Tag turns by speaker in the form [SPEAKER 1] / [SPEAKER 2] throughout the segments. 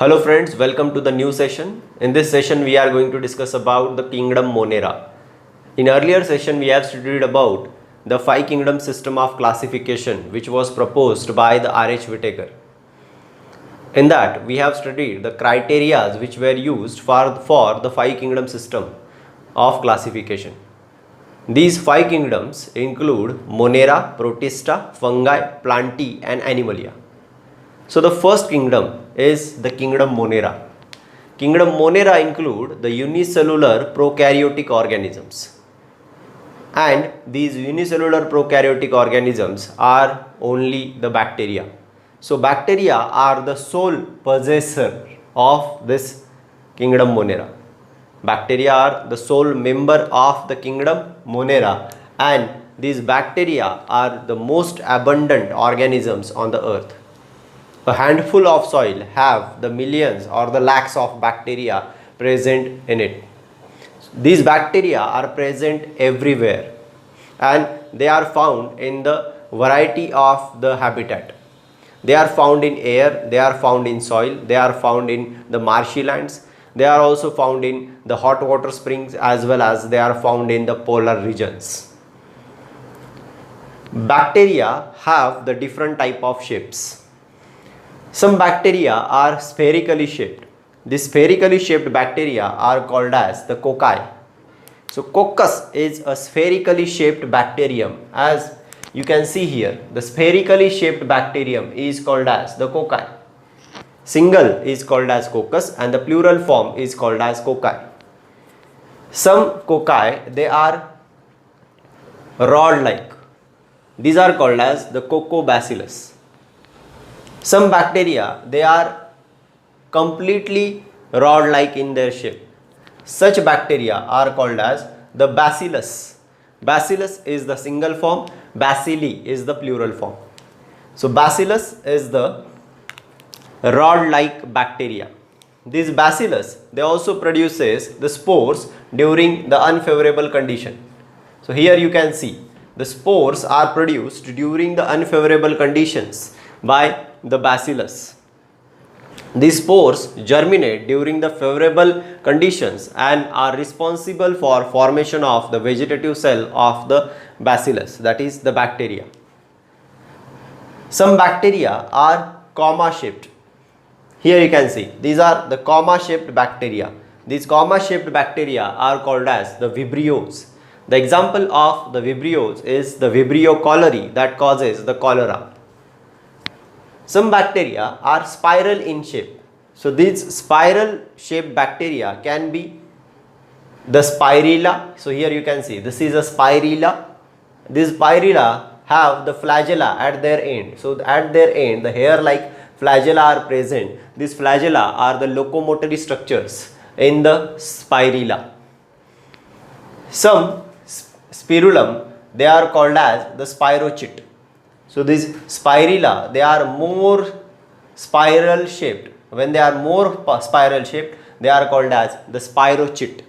[SPEAKER 1] Hello friends, welcome to the new session. In this session we are going to discuss about the kingdom Monera. In earlier session we have studied about the five kingdom system of classification which was proposed by the R.H. Whittaker. In that we have studied the criteria which were used for the five kingdom system of classification. These five kingdoms include Monera, Protista, Fungi, Plantae and Animalia. So the first kingdom is the kingdom Monera. Kingdom Monera include the unicellular prokaryotic organisms. And these unicellular prokaryotic organisms are only the bacteria. So bacteria are the sole possessor of this kingdom Monera. Bacteria are the sole member of the kingdom Monera, and these bacteria are the most abundant organisms on the earth. A handful of soil have the millions or the lakhs of bacteria present in it. These bacteria are present everywhere and they are found in the variety of the habitat. They are found in air, they are found in soil, they are found in the marshy lands, they are also found in the hot water springs, as well as they are found in the polar regions. Bacteria have the different type of shapes. Some bacteria are spherically shaped. These spherically shaped bacteria are called as the cocci. So coccus is a spherically shaped bacterium. As you can see here, the spherically shaped bacterium is called as the cocci. Single is called as coccus and the plural form is called as cocci. Some cocci, they are rod-like. These are called as the Coccobacillus. Some bacteria, they are completely rod-like in their shape. Such bacteria are called as the bacillus. Bacillus is the single form, bacilli is the plural form. So bacillus is the rod-like bacteria. These bacillus, they also produces the spores during the unfavorable condition. So here you can see the spores are produced during the unfavorable conditions by the bacillus. These spores germinate during the favorable conditions and are responsible for formation of the vegetative cell of the bacillus, that is the bacteria. Some bacteria are comma shaped. Here you can see these are the comma shaped bacteria. These comma shaped bacteria are called as the vibrios. The example of the vibrios is the Vibrio cholerae that causes the cholera. Some bacteria are spiral in shape. So these spiral shaped bacteria can be the spirilla. So here you can see this is a spirilla. These spirilla have the flagella at their end. So at their end the hair like flagella are present. These flagella are the locomotory structures in the spirilla. Some spirulum, they are called as the spirochete. So these spirilla, they are more spiral shaped. When they are more spiral shaped, they are called as the spirochete.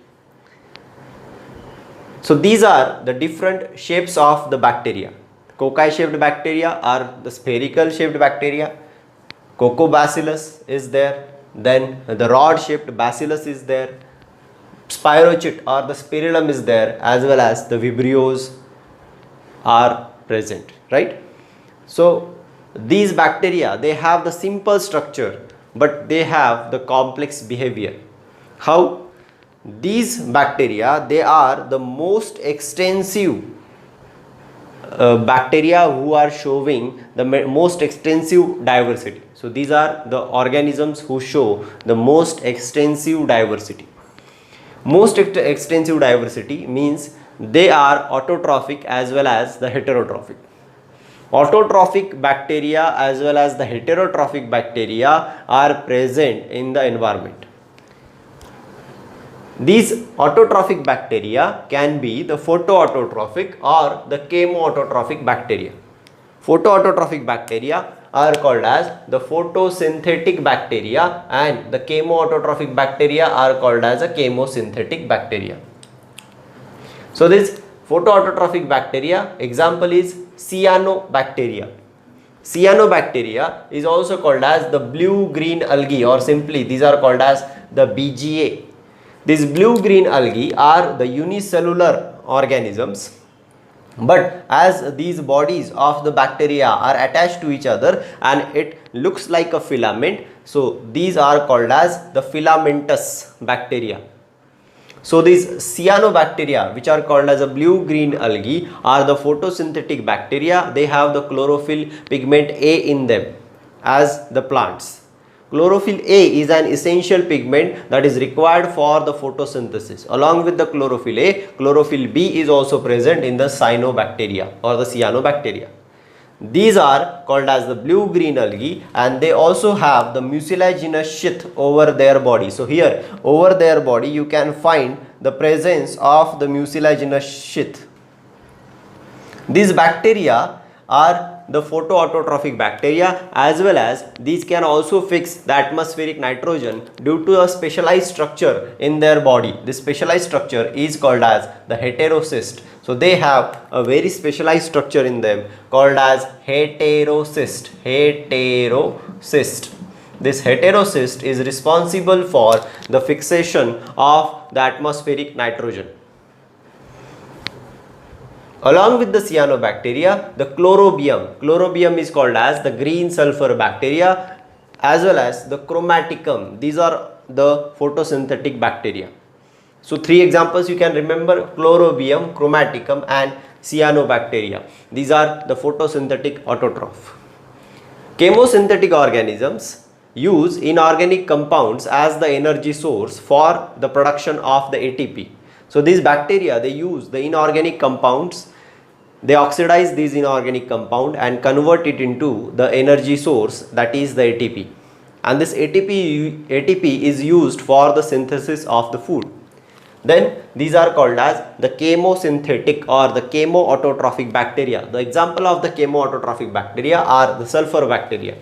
[SPEAKER 1] So these are the different shapes of the bacteria. Cocci shaped bacteria are the spherical shaped bacteria. Coccobacillus is there. Then the rod shaped bacillus is there. Spirochete or the spirillum is there, as well as the vibrios are present, right? So these bacteria, they have the simple structure but they have the complex behavior. How? These bacteria, they are the most extensive bacteria who are showing the most extensive diversity. So these are the organisms who show the most extensive diversity. Most extensive diversity means they are autotrophic as well as the heterotrophic. Autotrophic bacteria as well as the heterotrophic bacteria are present in the environment. These autotrophic bacteria can be the photoautotrophic or the chemoautotrophic bacteria. Photoautotrophic bacteria are called as the photosynthetic bacteria and the chemoautotrophic bacteria are called as a chemosynthetic bacteria. So this photoautotrophic bacteria, example is cyanobacteria. Cyanobacteria is also called as the blue-green algae, or simply these are called as the BGA. These blue-green algae are the unicellular organisms, but as these bodies of the bacteria are attached to each other and it looks like a filament, so these are called as the filamentous bacteria. So these cyanobacteria, which are called as a blue-green algae, are the photosynthetic bacteria. They have the chlorophyll pigment A in them as the plants. Chlorophyll A is an essential pigment that is required for the photosynthesis. Along with the chlorophyll A, chlorophyll B is also present in the cyanobacteria or the cyanobacteria. These are called as the blue-green algae, and they also have the mucilaginous sheath over their body. So here over their body you can find the presence of the mucilaginous sheath. These bacteria are the photoautotrophic bacteria, as well as these can also fix the atmospheric nitrogen due to a specialized structure in their body. This specialized structure is called as the heterocyst. So they have a very specialized structure in them called as heterocyst. Heterocyst. This heterocyst is responsible for the fixation of the atmospheric nitrogen. Along with the cyanobacteria, the chlorobium is called as the green sulfur bacteria, as well as the chromaticum. These are the photosynthetic bacteria. So three examples you can remember: chlorobium, chromaticum and cyanobacteria. These are the photosynthetic autotroph. Chemosynthetic organisms use inorganic compounds as the energy source for the production of the ATP. So these bacteria, they use the inorganic compounds, they oxidize these inorganic compound and convert it into the energy source, that is the ATP. And this ATP is used for the synthesis of the food. Then these are called as the chemosynthetic or the chemoautotrophic bacteria. The example of the chemoautotrophic bacteria are the sulfur bacteria.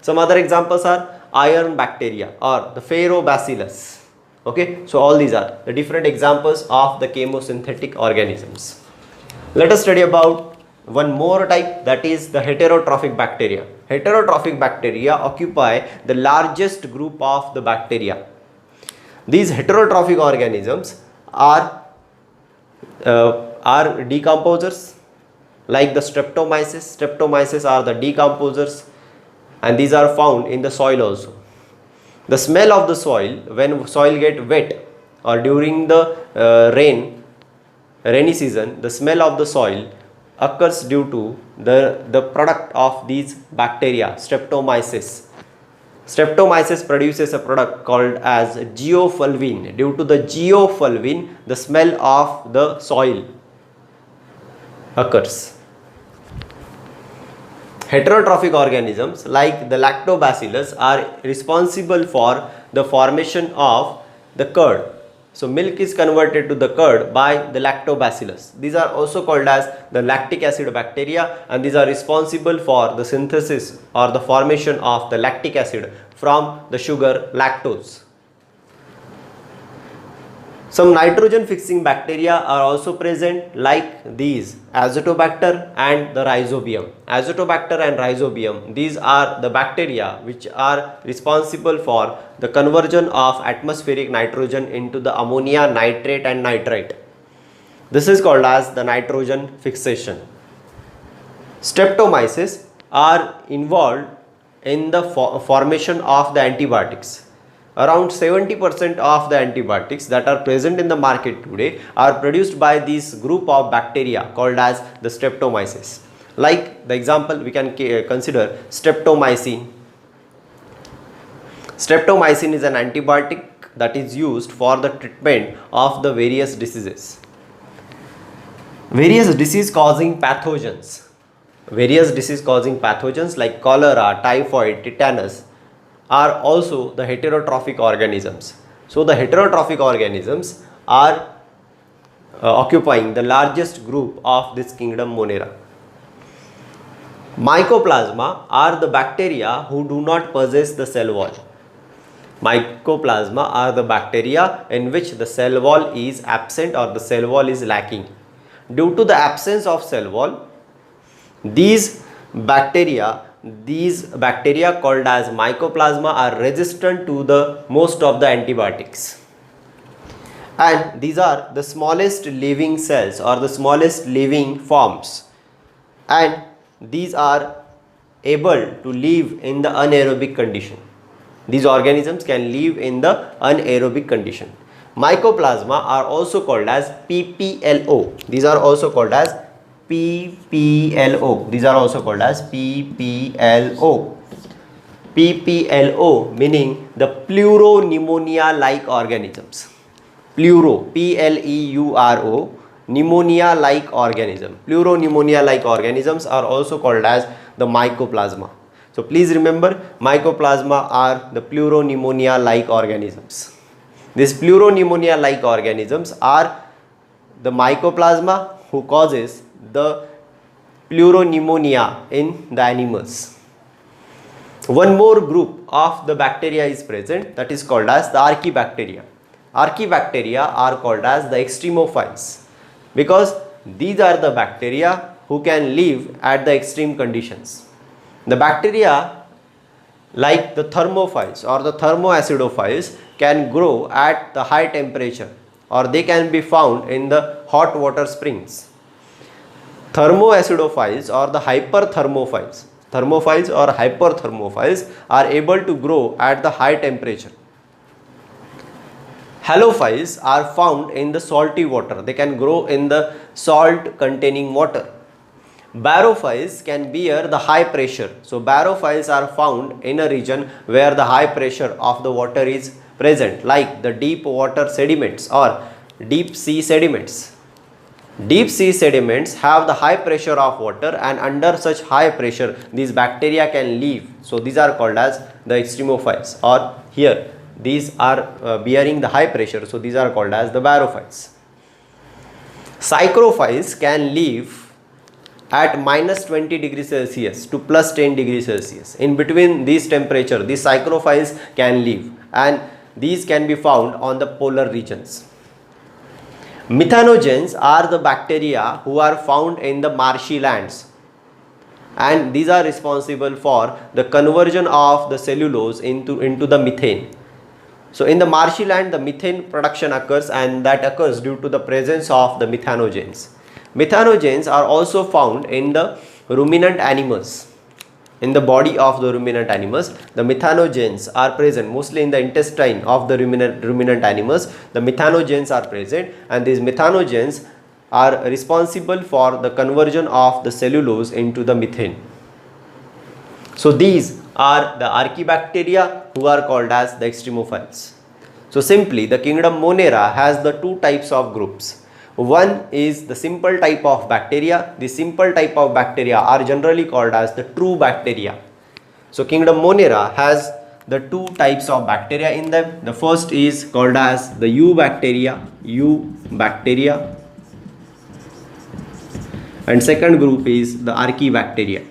[SPEAKER 1] Some other examples are iron bacteria or the ferrobacillus. Okay, so all these are the different examples of the chemosynthetic organisms. Let us study about one more type, that is the heterotrophic bacteria. Heterotrophic bacteria occupy the largest group of the bacteria. These heterotrophic organisms are decomposers like the streptomyces. Streptomyces are the decomposers, and these are found in the soil also. The smell of the soil when soil get wet or during the rainy season, the smell of the soil occurs due to the product of these bacteria, streptomyces. Streptomyces produces a product called as geofulvin. Due to the geofulvin, the smell of the soil occurs. Heterotrophic organisms like the lactobacillus are responsible for the formation of the curd. So milk is converted to the curd by the lactobacillus. These are also called as the lactic acid bacteria, and these are responsible for the synthesis or the formation of the lactic acid from the sugar lactose. Some nitrogen fixing bacteria are also present like these Azotobacter and the Rhizobium. Azotobacter and Rhizobium, these are the bacteria which are responsible for the conversion of atmospheric nitrogen into the ammonia, nitrate and nitrite. This is called as the nitrogen fixation. Streptomyces are involved in the formation of the antibiotics. Around 70% of the antibiotics that are present in the market today are produced by this group of bacteria called as the streptomyces. Like the example we can consider streptomycin. Streptomycin is an antibiotic that is used for the treatment of the various diseases. Various disease causing pathogens like cholera, typhoid, tetanus are also the heterotrophic organisms. So the heterotrophic organisms are occupying the largest group of this kingdom Monera. Mycoplasma are the bacteria who do not possess the cell wall. Mycoplasma are the bacteria in which the cell wall is absent or the cell wall is lacking. Due to the absence of cell wall, these bacteria these bacteria called as mycoplasma are resistant to the most of the antibiotics. And these are the smallest living cells or the smallest living forms, and these are able to live in the anaerobic condition. These organisms can live in the anaerobic condition. Mycoplasma are also called as PPLO. These are also called as PPLO. These are also called as PPLO. PPLO meaning the pleuropneumonia-like organisms. Pleuro, P-L-E-U-R-O, pneumonia-like organism. Pleuropneumonia-like organisms are also called as the mycoplasma. So please remember, mycoplasma are the pleuropneumonia-like organisms. These pleuropneumonia-like organisms are the mycoplasma who causes the pleuropneumonia in the animals. One more group of the bacteria is present, that is called as the archaebacteria. Archaebacteria are called as the extremophiles because these are the bacteria who can live at the extreme conditions. The bacteria like the thermophiles or the thermoacidophiles can grow at the high temperature, or they can be found in the hot water springs. Thermoacidophiles or the hyperthermophiles, thermophiles or hyperthermophiles are able to grow at the high temperature. Halophiles are found in the salty water. They can grow in the salt containing water. Barophiles can bear the high pressure. So barophiles are found in a region where the high pressure of the water is present, like the deep water sediments or deep sea sediments. Deep sea sediments have the high pressure of water, and under such high pressure these bacteria can live. So these are called as the extremophiles, or here these are bearing the high pressure, so these are called as the barophiles. Psychrophiles can live at minus 20 degrees Celsius to plus 10 degrees Celsius. In between these temperature, these psychrophiles can live, and these can be found on the polar regions. Methanogens are the bacteria who are found in the marshy lands, and these are responsible for the conversion of the cellulose into the methane. So in the marshy land, the methane production occurs, and that occurs due to the presence of the methanogens. Methanogens are also found in the ruminant animals. In the body of the ruminant animals, the methanogens are present mostly in the intestine of the ruminant animals. The methanogens are present, and these methanogens are responsible for the conversion of the cellulose into the methane. So these are the archaebacteria who are called as the extremophiles. So simply, the kingdom Monera has the two types of groups. One is the simple type of bacteria. The simple type of bacteria are generally called as the true bacteria. So kingdom Monera has the two types of bacteria in them. The first is called as the eubacteria, and second group is the archaebacteria.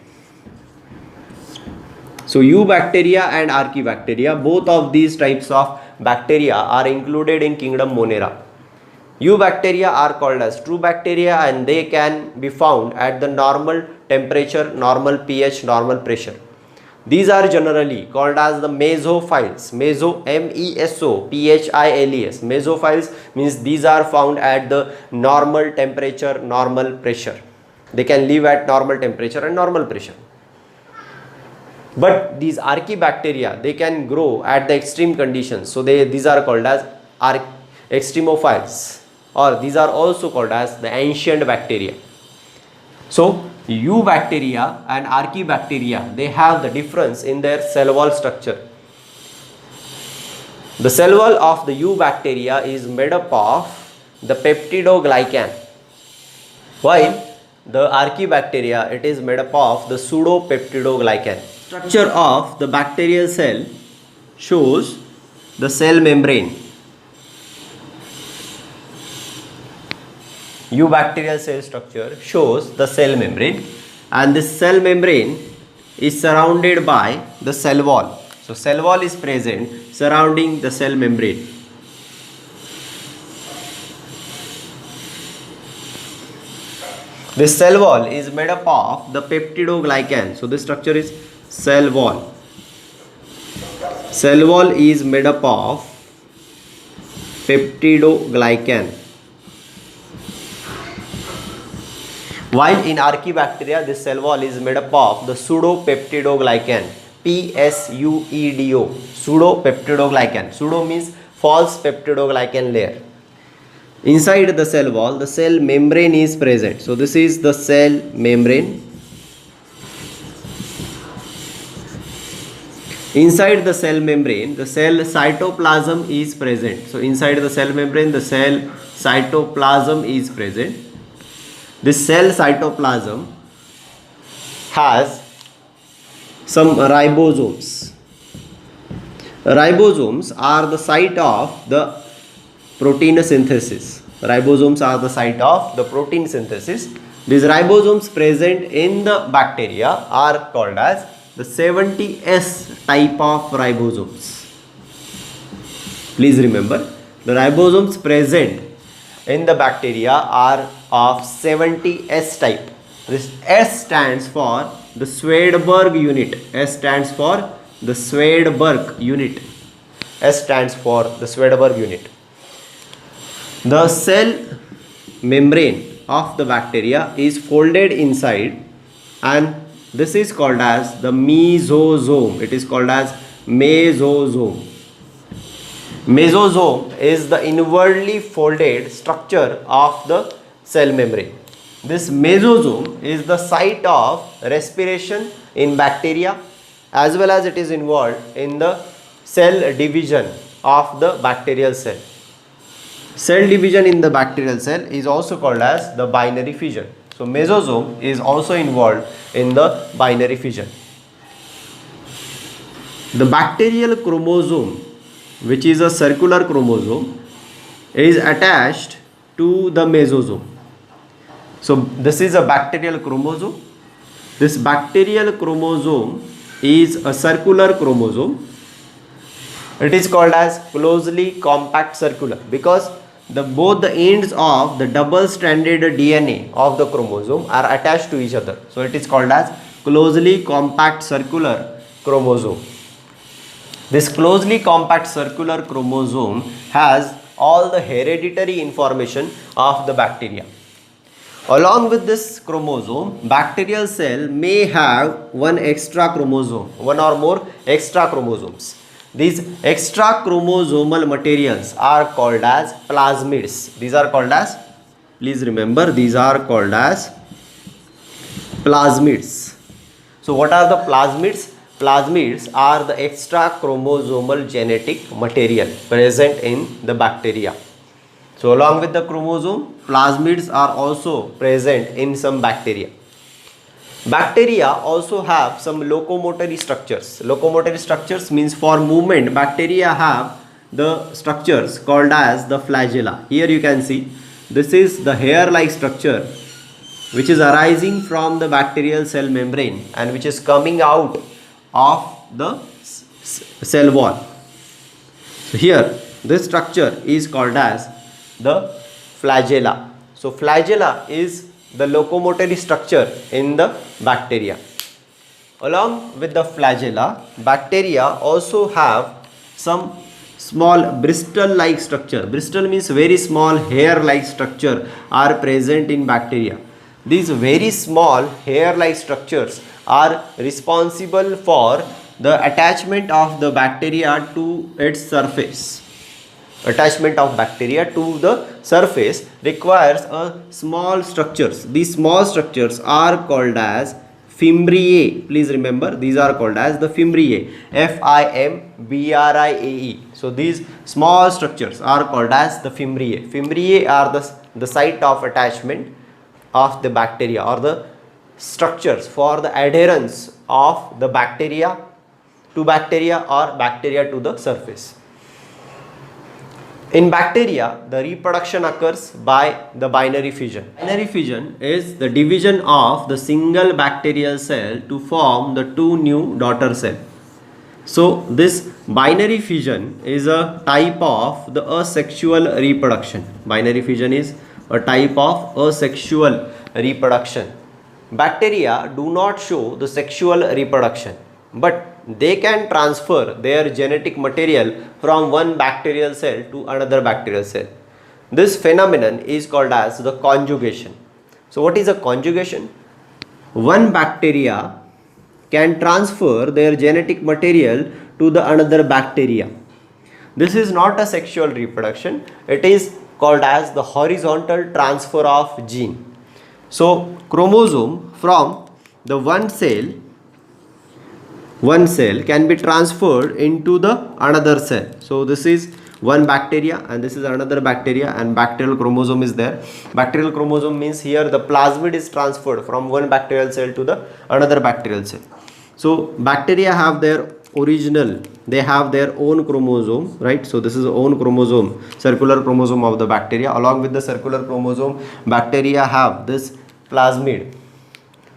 [SPEAKER 1] So eubacteria and archaebacteria, both of these types of bacteria are included in kingdom Monera. Eubacteria are called as true bacteria, and they can be found at the normal temperature, normal pH, normal pressure. These are generally called as the mesophiles. Meso, M-E-S-O-P-H-I-L-E-S. Mesophiles means these are found at the normal temperature, normal pressure. They can live at normal temperature and normal pressure. But these archaebacteria, they can grow at the extreme conditions. So these are called as extremophiles, or these are also called as the ancient bacteria. So eubacteria and archaebacteria, they have the difference in their cell wall structure. The cell wall of the eubacteria is made up of the peptidoglycan, while the archaebacteria, it is made up of the pseudopeptidoglycan. Structure of the bacterial cell shows the cell membrane. Eubacterial cell structure shows the cell membrane, and this cell membrane is surrounded by the cell wall. So cell wall is present surrounding the cell membrane. This cell wall is made up of the peptidoglycan. So this structure is cell wall. Cell wall is made up of peptidoglycan. While in Archaebacteria, this cell wall is made up of the pseudopeptidoglycan. PSUEDO. Pseudopeptidoglycan. Pseudo means false peptidoglycan layer. Inside the cell wall, the cell membrane is present. So this is the cell membrane. Inside the cell membrane, the cell cytoplasm is present. So inside the cell membrane, the cell cytoplasm is present. This cell cytoplasm has some ribosomes. Ribosomes are the site of the protein synthesis. Ribosomes are the site of the protein synthesis. These ribosomes present in the bacteria are called as the 70S type of ribosomes. Please remember, the ribosomes present in the bacteria are of 70S type. This S stands for the Svedberg unit. S stands for the Svedberg unit. S stands for the Svedberg unit. The cell membrane of the bacteria is folded inside, and this is called as the mesosome. It is called as mesosome. Mesosome is the inwardly folded structure of the cell membrane. This mesosome is the site of respiration in bacteria, as well as it is involved in the cell division of the bacterial cell. Cell division in the bacterial cell is also called as the binary fission. So mesosome is also involved in the binary fission. The bacterial chromosome, which is a circular chromosome, is attached to the mesosome. So this is a bacterial chromosome. This bacterial chromosome is a circular chromosome. It is called as closely compact circular because both the ends of the double-stranded DNA of the chromosome are attached to each other. So it is called as closely compact circular chromosome. This closely compact circular chromosome has all the hereditary information of the bacteria. Along with this chromosome, bacterial cell may have one extra chromosome, one or more extra chromosomes. These extra chromosomal materials are called as plasmids. These are called as, please remember, these are called as plasmids. So what are the plasmids? Plasmids are the extra chromosomal genetic material present in the bacteria. So along with the chromosome, plasmids are also present in some bacteria. Bacteria also have some locomotory structures. Locomotory structures means for movement, bacteria have the structures called as the flagella. Here you can see, this is the hair-like structure which is arising from the bacterial cell membrane and which is coming out of the cell wall. So here, this structure is called as the flagella. So flagella is the locomotory structure in the bacteria. Along with the flagella, bacteria also have some small bristle-like structure. Bristle means very small hair-like structure are present in bacteria. These very small hair-like structures are responsible for the attachment of the bacteria to its surface. Attachment of bacteria to the surface requires a small structures. These small structures are called as fimbriae. Please remember, these are called as the fimbriae. Fimbriae. So these small structures are called as the fimbriae. Fimbriae are the site of attachment of the bacteria, or the structures for the adherence of the bacteria to bacteria or bacteria to the surface. In bacteria, the reproduction occurs by the binary fission. Binary fission is the division of the single bacterial cell to form the two new daughter cells. So this binary fission is a type of the asexual reproduction. Binary fission is a type of asexual reproduction. Bacteria do not show the sexual reproduction. but they can transfer their genetic material from one bacterial cell to another bacterial cell. This phenomenon is called as the conjugation. So what is a conjugation? One bacteria can transfer their genetic material to the another bacteria. This is not a sexual reproduction. It is called as the horizontal transfer of gene. So chromosome from the one cell can be transferred into the another cell. So this is one bacteria and this is another bacteria, and bacterial chromosome is there. Bacterial chromosome means here the plasmid is transferred from one bacterial cell to the another bacterial cell. So bacteria have their they have their own chromosome, right? So this is own chromosome, circular chromosome of the bacteria. Along with the circular chromosome, bacteria have this plasmid,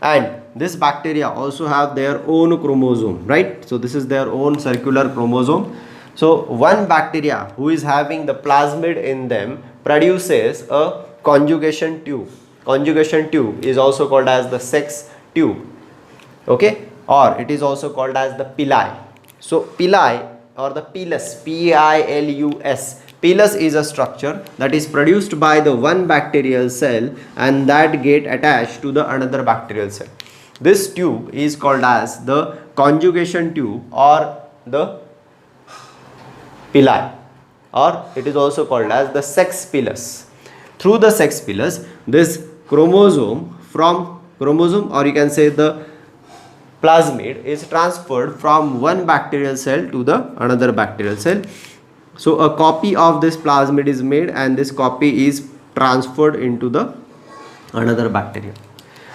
[SPEAKER 1] and this bacteria also have their own chromosome, right? So this is their own circular chromosome. So one bacteria who is having the plasmid in them produces a conjugation tube. Conjugation tube is also called as the sex tube, okay, or it is also called as the pili. So pili or the pilus, P-I-L-U-S, pilus is a structure that is produced by the one bacterial cell and that get attached to the another bacterial cell. This tube is called as the conjugation tube or the pili, or it is also called as the sex pilus. Through the sex pilus, this chromosome or you can say the plasmid is transferred from one bacterial cell to the another bacterial cell. So a copy of this plasmid is made and this copy is transferred into the another bacteria.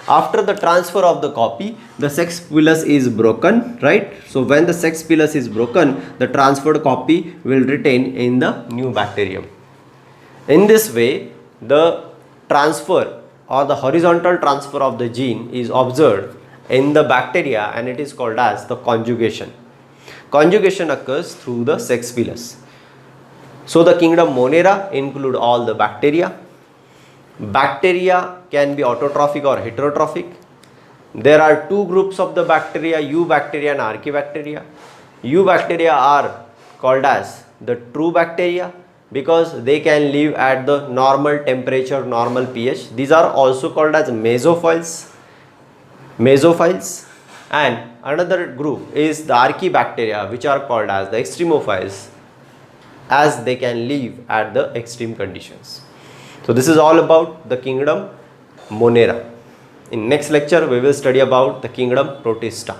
[SPEAKER 1] After the transfer of the copy, the sex pilus is broken, right? So when the sex pilus is broken, the transferred copy will retain in the new bacterium. In this way, the transfer or the horizontal transfer of the gene is observed in the bacteria, and it is called as the conjugation. Conjugation occurs through the sex pilus. So the kingdom Monera include all the bacteria. Bacteria can be autotrophic or heterotrophic. There are two groups of the bacteria, eubacteria and archaebacteria. Eubacteria are called as the true bacteria because they can live at the normal temperature, normal pH. These are also called as mesophiles. And another group is the archaebacteria, which are called as the extremophiles, as they can live at the extreme conditions. So this is all about the kingdom Monera. In next lecture we will study about the kingdom Protista.